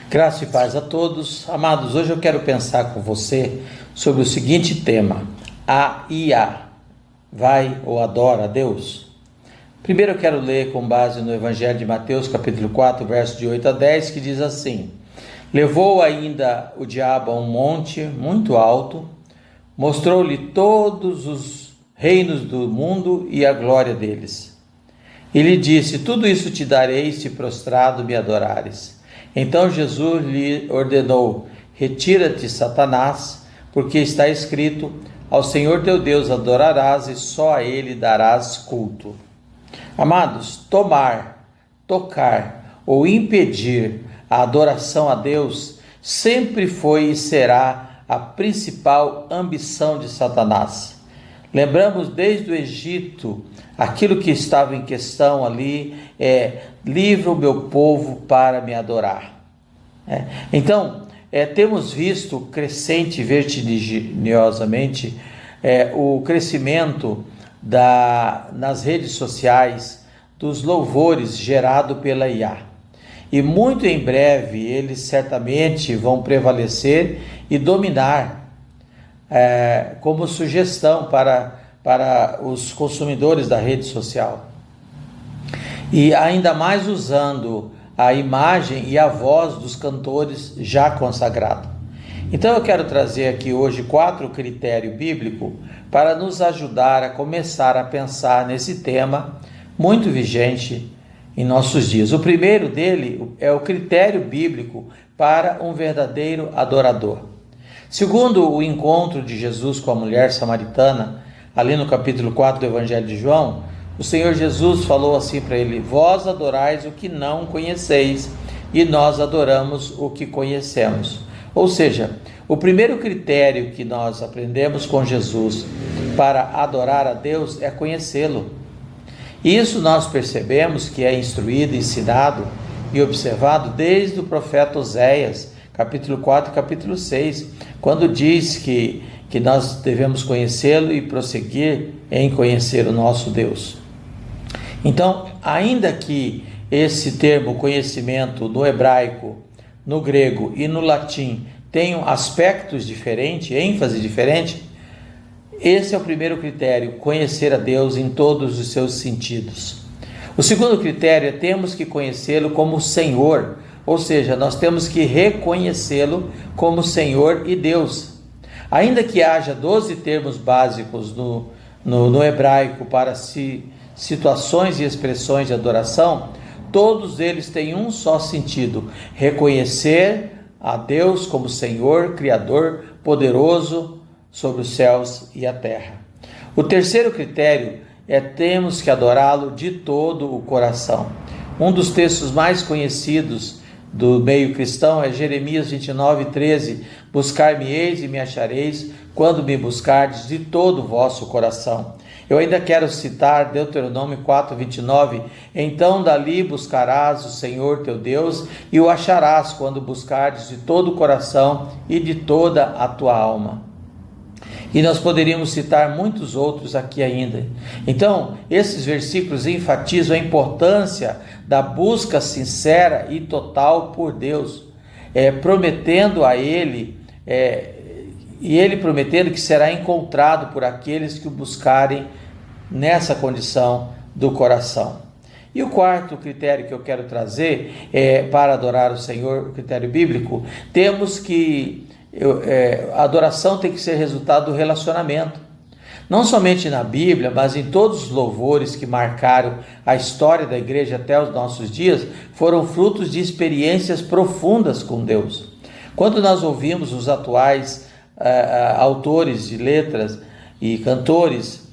Graça e paz a todos. Amados, hoje eu quero pensar com você sobre o seguinte tema: a IA vai ou adora a Deus? Primeiro eu quero ler com base no Evangelho de Mateus, capítulo 4, versos de 8 a 10, que diz assim: Levou ainda o diabo a um monte muito alto, mostrou-lhe todos os reinos do mundo e a glória deles. E lhe disse: Tudo isso te darei se prostrado me adorares. Então Jesus lhe ordenou: Retira-te, Satanás, porque está escrito: Ao Senhor teu Deus adorarás e só a Ele darás culto. Amados, tomar, tocar ou impedir a adoração a Deus sempre foi e será a principal ambição de Satanás. Lembramos desde o Egito, aquilo que estava em questão ali é: livra o meu povo para me adorar. Então, temos visto crescente vertiginosamente o crescimento nas redes sociais dos louvores gerado pela IA. E muito em breve eles certamente vão prevalecer e dominar como sugestão para os consumidores da rede social. E ainda mais usando a imagem e a voz dos cantores já consagrados. Então eu quero trazer aqui hoje 4 critérios bíblicos para nos ajudar a começar a pensar nesse tema muito vigente em nossos dias. O primeiro dele é o critério bíblico para um verdadeiro adorador. Segundo o encontro de Jesus com a mulher samaritana, ali no capítulo 4 do Evangelho de João, o Senhor Jesus falou assim para ele: Vós adorais o que não conheceis, e nós adoramos o que conhecemos. Ou seja, o primeiro critério que nós aprendemos com Jesus para adorar a Deus é conhecê-lo. Isso nós percebemos que é instruído, ensinado e observado desde o profeta Oséias, capítulo 4 e capítulo 6, quando diz que nós devemos conhecê-lo e prosseguir em conhecer o nosso Deus. Então, ainda que esse termo conhecimento no hebraico, no grego e no latim tenham aspectos diferentes, ênfase diferente, esse é o primeiro critério: conhecer a Deus em todos os seus sentidos. O segundo critério é: temos que conhecê-lo como Senhor, ou seja, nós temos que reconhecê-lo como Senhor e Deus. Ainda que haja 12 termos básicos no hebraico para situações e expressões de adoração, todos eles têm um só sentido: reconhecer a Deus como Senhor, Criador, poderoso sobre os céus e a terra. O terceiro critério é: temos que adorá-lo de todo o coração. Um dos textos mais conhecidos do meio cristão é Jeremias 29:13: Buscar-me-eis e me achareis, quando me buscardes de todo o vosso coração. Eu ainda quero citar Deuteronômio 4:29: Então dali buscarás o Senhor teu Deus, e o acharás quando buscardes de todo o coração e de toda a tua alma. E nós poderíamos citar muitos outros aqui ainda. Então, esses versículos enfatizam a importância da busca sincera e total por Deus, prometendo a Ele, e Ele prometendo que será encontrado por aqueles que o buscarem nessa condição do coração. E o quarto critério que eu quero trazer para adorar o Senhor, o critério bíblico: temos que a adoração tem que ser resultado do relacionamento. Não somente na Bíblia, mas em todos os louvores que marcaram a história da igreja até os nossos dias, foram frutos de experiências profundas com Deus. Quando nós ouvimos os atuais autores de letras e cantores,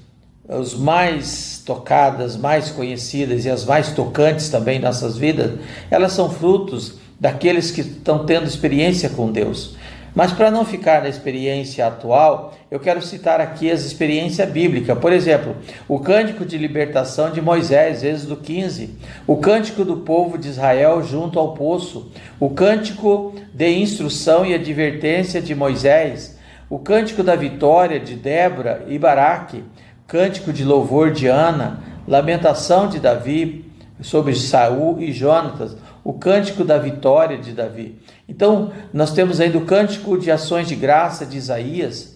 os mais tocadas, mais conhecidas e as mais tocantes também em nossas vidas, elas são frutos daqueles que estão tendo experiência com Deus. Mas para não ficar na experiência atual, eu quero citar aqui as experiências bíblicas. Por exemplo, o cântico de libertação de Moisés, Êxodo 15, o cântico do povo de Israel junto ao poço, o cântico de instrução e advertência de Moisés, o cântico da vitória de Débora e Baraque, cântico de louvor de Ana, lamentação de Davi sobre Saul e Jonatas, o cântico da vitória de Davi. Então, nós temos ainda o cântico de ações de graça de Isaías.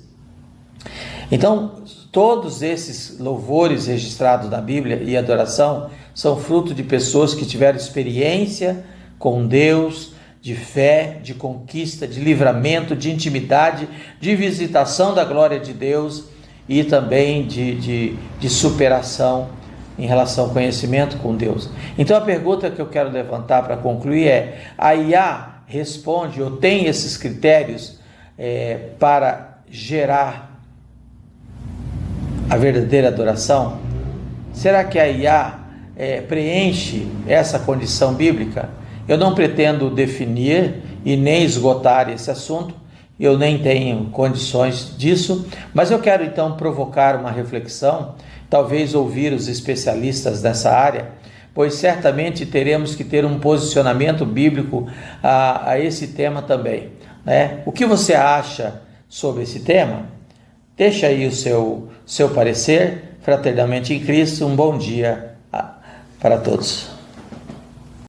Então, todos esses louvores registrados na Bíblia e adoração são fruto de pessoas que tiveram experiência com Deus, de fé, de conquista, de livramento, de intimidade, de visitação da glória de Deus e também de superação em relação ao conhecimento com Deus. Então a pergunta que eu quero levantar para concluir é: a IA responde ou tem esses critérios para gerar a verdadeira adoração? Será que a IA preenche essa condição bíblica? Eu não pretendo definir e nem esgotar esse assunto, eu nem tenho condições disso, mas eu quero então provocar uma reflexão, talvez ouvir os especialistas dessa área, pois certamente teremos que ter um posicionamento bíblico a esse tema também, né? O que você acha sobre esse tema? Deixa aí o seu parecer. Fraternamente em Cristo, um bom dia para todos.